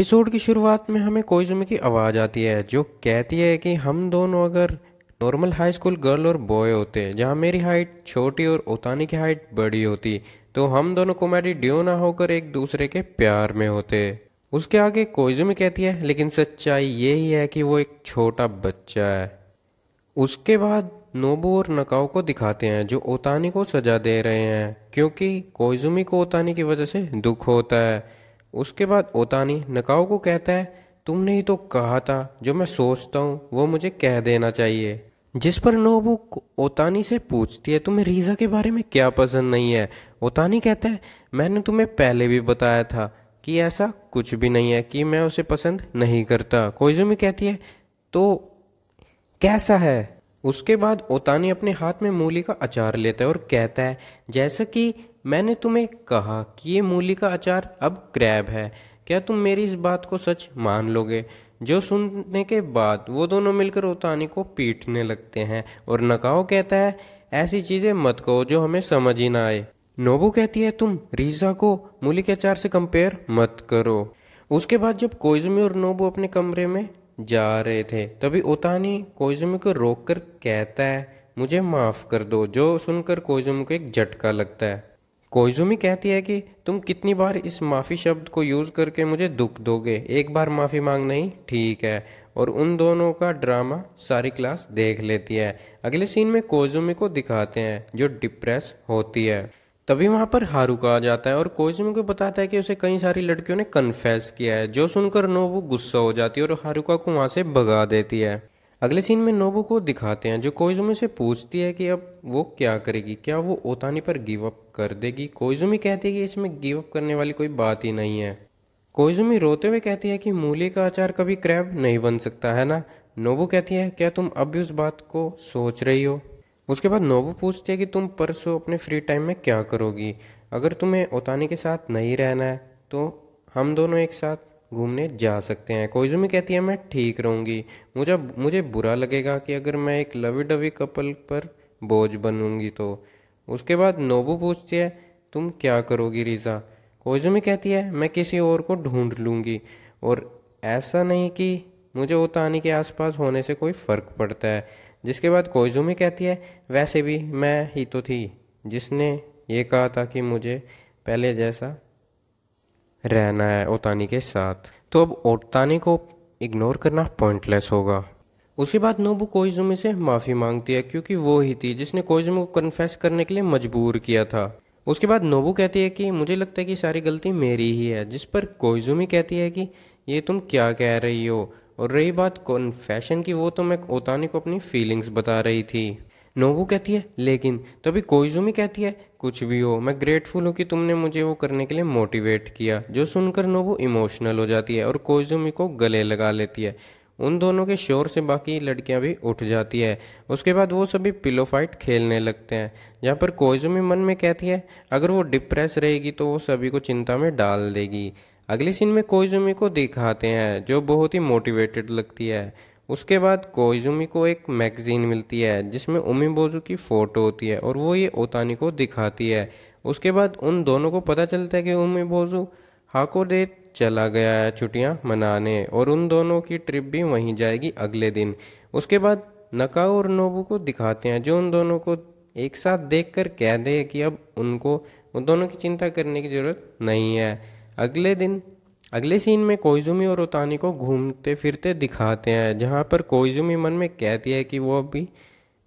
Episode की शुरुआत में हमें कोइजुमी की आवाज़ आती है जो कहती है कि हम दोनों अगर नॉर्मल हाई स्कूल गर्ल और बॉय होते, जहाँ मेरी हाइट छोटी और ओतानी की हाइट बड़ी होती, तो हम दोनों कॉमेडी ड्यू ना होकर एक दूसरे के प्यार में होते। उसके आगे कोइजुमी कहती है लेकिन सच्चाई यही है कि वो एक छोटा बच्चा है। उसके बाद नोबू और नकाओ को दिखाते हैं जो ओतानी को सजा दे रहे हैं क्योंकि कोइजुमी को ओतानी की वजह से दुख होता है। उसके बाद ओतानी नकाओ को कहता है, तुमने ही तो कहा था जो मैं सोचता हूँ वो मुझे कह देना चाहिए। जिस पर नोबू ओतानी से पूछती है, तुम्हें रीज़ा के बारे में क्या पसंद नहीं है। ओतानी कहता है, मैंने तुम्हें पहले भी बताया था कि ऐसा कुछ भी नहीं है कि मैं उसे पसंद नहीं करता। कोइजुमी कहती है, तो कैसा है। उसके बाद ओतानी अपने हाथ में मूली का अचार लेता है और कहता है, जैसा कि मैंने तुम्हें कहा कि ये मूली का अचार अब क्रैब है, क्या तुम मेरी इस बात को सच मान लोगे। जो सुनने के बाद वो दोनों मिलकर ओतानी को पीटने लगते हैं और नकाओ कहता है, ऐसी चीज़ें मत कहो जो हमें समझ ही ना आए। नोबू कहती है, तुम रीज़ा को मूली के अचार से कंपेयर मत करो। उसके बाद जब कोइजुमी और नोबू अपने कमरे में जा रहे थे तभी ओतानी कोइजुमी को रोककर कहता है, मुझे माफ़ कर दो। जो सुनकर कोइजुमी को एक झटका लगता है। कोइजुमी कहती है कि तुम कितनी बार इस माफ़ी शब्द को यूज़ करके मुझे दुख दोगे, एक बार माफ़ी मांगना ही ठीक है। और उन दोनों का ड्रामा सारी क्लास देख लेती है। अगले सीन में कोइजुमी को दिखाते हैं जो डिप्रेस होती है। तभी वहां पर हारुका आ जाता है और कोइजुमी को बताता है कि उसे कई सारी लड़कियों ने कन्फेस किया है। जो सुनकर नोबू गुस्सा हो जाती है और हारुका को वहां से भगा देती है। अगले सीन में नोबू को दिखाते हैं जो कोइजुमी से पूछती है कि अब वो क्या करेगी, क्या वो ओतानी पर गिव अप कर देगी। कोइजुमी कहती है कि इसमें गिव अप करने वाली कोई बात ही नहीं है। कोइजुमी रोते हुए कहती है कि मूली का अचार कभी क्रैब नहीं बन सकता है ना। नोबू कहती है, क्या तुम अब भी उस बात को सोच रही हो। उसके बाद नोबू पूछती है कि तुम परसों अपने फ्री टाइम में क्या करोगी। अगर तुम्हें ओतानी के साथ नहीं रहना है तो हम दोनों एक साथ घूमने जा सकते हैं। कोइजुमी कहती है, मैं ठीक रहूँगी। मुझे मुझे बुरा लगेगा कि अगर मैं एक लवी डवी कपल पर बोझ बनूंगी तो। उसके बाद नोबू पूछती है, तुम क्या करोगी रीज़ा। कोइजुमी कहती है, मैं किसी और को ढूंढ लूँगी और ऐसा नहीं कि मुझे ओतानी के आसपास होने से कोई फ़र्क पड़ता है। जिसके बाद कोइजुमी कहती है, वैसे भी मैं ही तो थी जिसने ये कहा था कि मुझे पहले जैसा रहना है ओतानी के साथ, तो अब ओतानी को इग्नोर करना पॉइंटलेस होगा। उसके बाद नोबू कोइजुमी से माफ़ी मांगती है क्योंकि वो ही थी जिसने कोइजुमी को कन्फेस करने के लिए मजबूर किया था। उसके बाद नोबू कहती है कि मुझे लगता है कि सारी गलती मेरी ही है। जिस पर कोइजुमी कहती है कि ये तुम क्या कह रही हो। और रही बात कन्फेशन की, वो तो मैं ओतानी को अपनी फीलिंग्स बता रही थी। नोबू कहती है, लेकिन तभी कोइजुमी कहती है, कुछ भी हो मैं ग्रेटफुल हूँ कि तुमने मुझे वो करने के लिए मोटिवेट किया। जो सुनकर नोबू इमोशनल हो जाती है और कोइजुमी को गले लगा लेती है। उन दोनों के शोर से बाकी लड़कियां भी उठ जाती है। उसके बाद वो सभी पिलो फाइट खेलने लगते हैं जहाँ पर कोइजुमी मन में कहती है, अगर वो डिप्रेस रहेगी तो वो सभी को चिंता में डाल देगी। अगले सीन में कोइजुमी को दिखाते हैं जो बहुत ही मोटिवेटेड लगती है। उसके बाद कोइजुमी को एक मैगजीन मिलती है जिसमें उमिबोजू की फ़ोटो होती है और वो ये ओतानी को दिखाती है। उसके बाद उन दोनों को पता चलता है कि उमिबोजू हाकोडे चला गया है छुट्टियां मनाने और उन दोनों की ट्रिप भी वहीं जाएगी अगले दिन। उसके बाद नकाओ और नोबू को दिखाते हैं जो उन दोनों को एक साथ देखकर कह दे कि अब उनको उन दोनों की चिंता करने की ज़रूरत नहीं है। अगले सीन में कोइजुमी और ओतानी को घूमते फिरते दिखाते हैं जहाँ पर कोइजुमी मन में कहती है कि वो अभी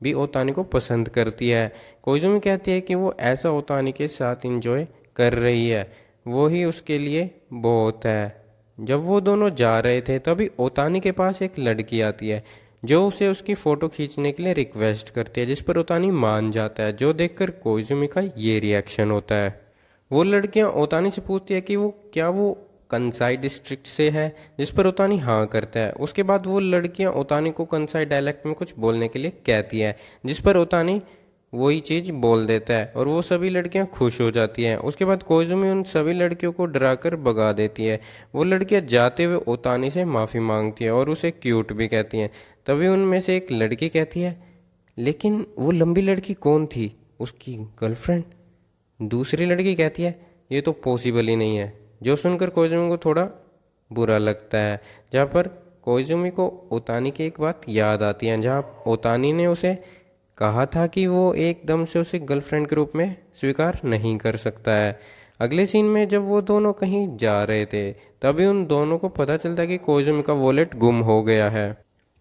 भी ओतानी को पसंद करती है। कोइजुमी कहती है कि वो ऐसा ओतानी के साथ इंजॉय कर रही है, वो ही उसके लिए बहुत है। जब वो दोनों जा रहे थे तभी ओतानी के पास एक लड़की आती है जो उसे उसकी फ़ोटो खींचने के लिए रिक्वेस्ट करती है, जिस पर ओतानी मान जाता है। जो देखकर कोइजुमी का ये रिएक्शन होता है। वो लड़कियां ओतानी से पूछती है कि वो कंसाई डिस्ट्रिक्ट से है, जिस पर ओतानी हाँ करता है। उसके बाद वो लड़कियां ओतानी को कंसाई डायलेक्ट में कुछ बोलने के लिए कहती है, जिस पर ओतानी वही चीज़ बोल देता है और वो सभी लड़कियां खुश हो जाती हैं। उसके बाद कोइजुमी उन सभी लड़कियों को डराकर भगा देती है। वो लड़कियां जाते हुए ओतानी से माफ़ी मांगती हैं और उसे क्यूट भी कहती हैं। तभी उनमें से एक लड़की कहती है, लेकिन वो लंबी लड़की कौन थी, उसकी गर्लफ्रेंड। दूसरी लड़की कहती है, ये तो पॉसिबल ही नहीं है। जो सुनकर कोइजुमी को थोड़ा बुरा लगता है। जहाँ पर कोइजुमी को ओतानी की एक बात याद आती है, जहाँ ओतानी ने उसे कहा था कि वो एकदम से उसे गर्लफ्रेंड के रूप में स्वीकार नहीं कर सकता है। अगले सीन में जब वो दोनों कहीं जा रहे थे, तभी उन दोनों को पता चलता है कि कोइजुमी का वॉलेट गुम हो गया है।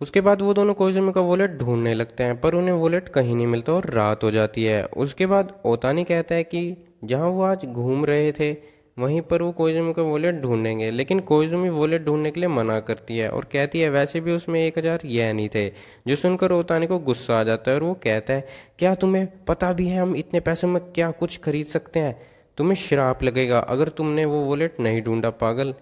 उसके बाद वो दोनों कोइजुमी का वॉलेट ढूंढने लगते हैं, पर उन्हें वॉलेट कहीं नहीं मिलता और रात हो जाती है। उसके बाद ओतानी कहता है कि जहाँ वो आज घूम रहे थे वहीं पर वो कोइजुमी का वॉलेट ढूंढेंगे, लेकिन कोइजुमी वॉलेट ढूंढने के लिए मना करती है और कहती है वैसे भी उसमें 1,000 येन ही थे। जो सुनकर ओतानी को गुस्सा आ जाता है और वो कहता है क्या तुम्हें पता भी है हम इतने पैसों में क्या कुछ खरीद सकते हैं? तुम्हें श्राप लगेगा अगर तुमने वो वॉलेट नहीं ढूंढा पागल।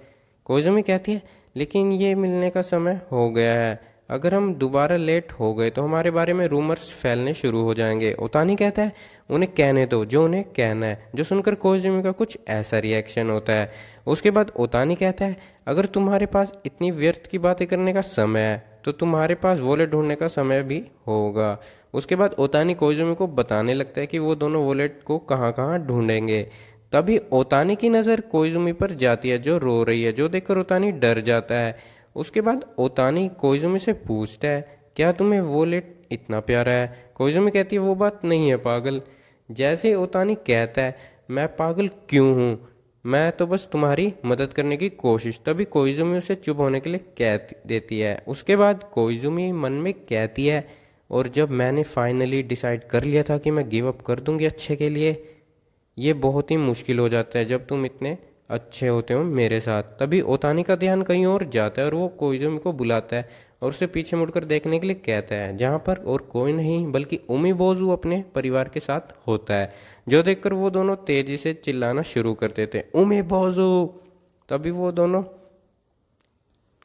कोइजुमी कहती है लेकिन ये मिलने का समय हो गया है, अगर हम दोबारा लेट हो गए तो हमारे बारे में रूमर्स फैलने शुरू हो जाएंगे। ओतानी कहता है उन्हें कहने दो जो उन्हें कहना है, जो सुनकर कोइजुमी का कुछ ऐसा रिएक्शन होता है। उसके बाद ओतानी कहता है अगर तुम्हारे पास इतनी व्यर्थ की बातें करने का समय है तो तुम्हारे पास वॉलेट ढूंढने का समय भी होगा। उसके बाद ओतानी कोइजुमी को बताने लगता है कि वो दोनों वॉलेट को कहाँ कहाँ ढूंढेंगे। तभी ओतानी की नज़र कोइजुमी पर जाती है जो रो रही है, जो देखकर ओतानी डर जाता है। उसके बाद ओतानी कोइजुमी से पूछता है क्या तुम्हें वॉलेट इतना प्यारा है? कोइजुमी कहती है वो बात नहीं है पागल। जैसे ही ओतानी कहता है मैं पागल क्यों हूँ, मैं तो बस तुम्हारी मदद करने की कोशिश, तभी कोइजुमी उसे चुप होने के लिए कह देती है। उसके बाद कोइजुमी मन में कहती है और जब मैंने फाइनली डिसाइड कर लिया था कि मैं गिव अप कर दूंगी अच्छे के लिए, ये बहुत ही मुश्किल हो जाता है जब तुम इतने अच्छे होते हो मेरे साथ। तभी ओतानी का ध्यान कहीं और जाता है और वो कोइजुमी को बुलाता है और उसे पीछे मुड़कर देखने के लिए कहता है, जहाँ पर और कोई नहीं बल्कि उमिबोजू अपने परिवार के साथ होता है, जो देखकर वो दोनों तेजी से चिल्लाना शुरू कर देते हैं उमिबोजू। तभी वो दोनों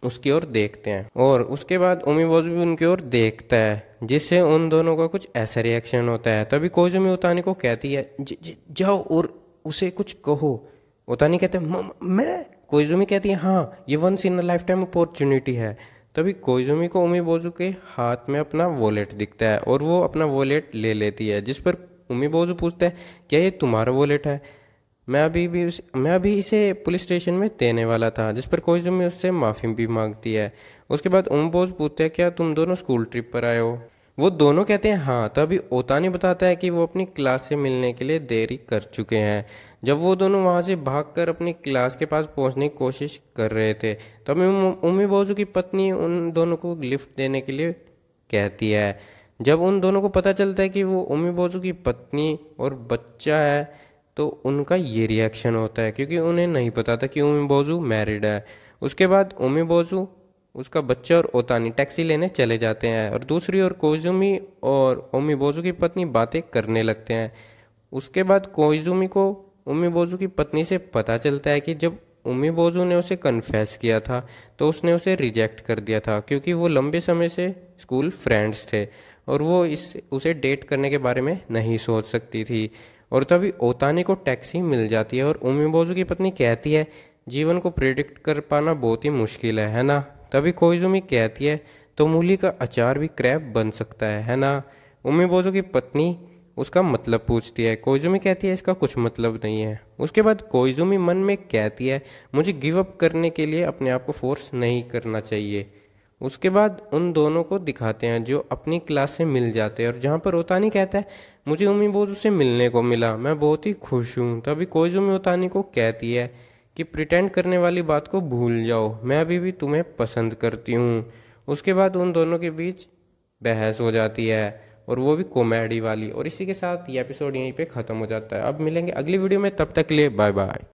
उसकी ओर देखते हैं और उसके बाद उमिबोजू भी उनकी ओर देखता है, जिससे उन दोनों का कुछ ऐसा रिएक्शन होता है। तभी कोइजुमी ओतानी को कहती है जाओ और उसे कुछ कहो। ओतानी कहते हैं मैं? कोइजुमी कहती है हाँ, ये once in a lifetime opportunity है। तभी कोइजुमी को उमिबोजू के हाथ में अपना वॉलेट दिखता है और वो अपना वॉलेट ले लेती है, जिस पर उमिबोजू पूछता है क्या ये तुम्हारा वॉलेट है? मैं अभी इसे पुलिस स्टेशन में देने वाला था, जिस पर कोइजुमी उससे माफ़ी भी मांगती है। उसके बाद उमिबोजू पूछते हैं क्या तुम दोनों स्कूल ट्रिप पर आए हो? वो दोनों कहते हैं हाँ। तभी ओतानी बताता है कि वो अपनी क्लास से मिलने के लिए देरी कर चुके हैं। जब वो दोनों वहां से भागकर अपनी क्लास के पास पहुंचने की कोशिश कर रहे थे, तभी उमिबोजू की पत्नी उन दोनों को लिफ्ट देने के लिए कहती है। जब उन दोनों को पता चलता है कि वो उमिबोजू की पत्नी और बच्चा है, तो उनका ये रिएक्शन होता है क्योंकि उन्हें नहीं पता था कि उमिबोजू मैरिड है। उसके बाद उमिबोजू, उसका बच्चा और ओतानी टैक्सी लेने चले जाते हैं और दूसरी ओर कोइजुमी और उमिबोजू की पत्नी बातें करने लगते हैं। उसके बाद कोइजुमी को उमिबोजू की पत्नी से पता चलता है कि जब उमिबोजू ने उसे कन्फेस किया था तो उसने उसे रिजेक्ट कर दिया था, क्योंकि वो लंबे समय से स्कूल फ्रेंड्स थे और वो उसे डेट करने के बारे में नहीं सोच सकती थी। और तभी ओतानी को टैक्सी मिल जाती है और उमिबोजू की पत्नी कहती है जीवन को प्रिडिक्ट कर पाना बहुत ही मुश्किल है ना? तभी कोइजुमी कहती है तो मूली का अचार भी क्रैब बन सकता है ना? उमिबोजू की पत्नी उसका मतलब पूछती है। कोइजुमी कहती है इसका कुछ मतलब नहीं है। उसके बाद कोइजुमी मन में कहती है मुझे गिव अप करने के लिए अपने आप को फोर्स नहीं करना चाहिए। उसके बाद उन दोनों को दिखाते हैं जो अपनी क्लास से मिल जाते हैं और जहाँ पर ओतानी कहता है मुझे उमिबोजू से मिलने को मिला, मैं बहुत ही खुश हूँ। तभी कोइजुमी ओतानी को कहती है कि प्रिटेंड करने वाली बात को भूल जाओ, मैं अभी भी तुम्हें पसंद करती हूँ। उसके बाद उन दोनों के बीच बहस हो जाती है और वो भी कॉमेडी वाली। और इसी के साथ ये एपिसोड यहीं पे ख़त्म हो जाता है। अब मिलेंगे अगली वीडियो में, तब तक के लिए बाय बाय।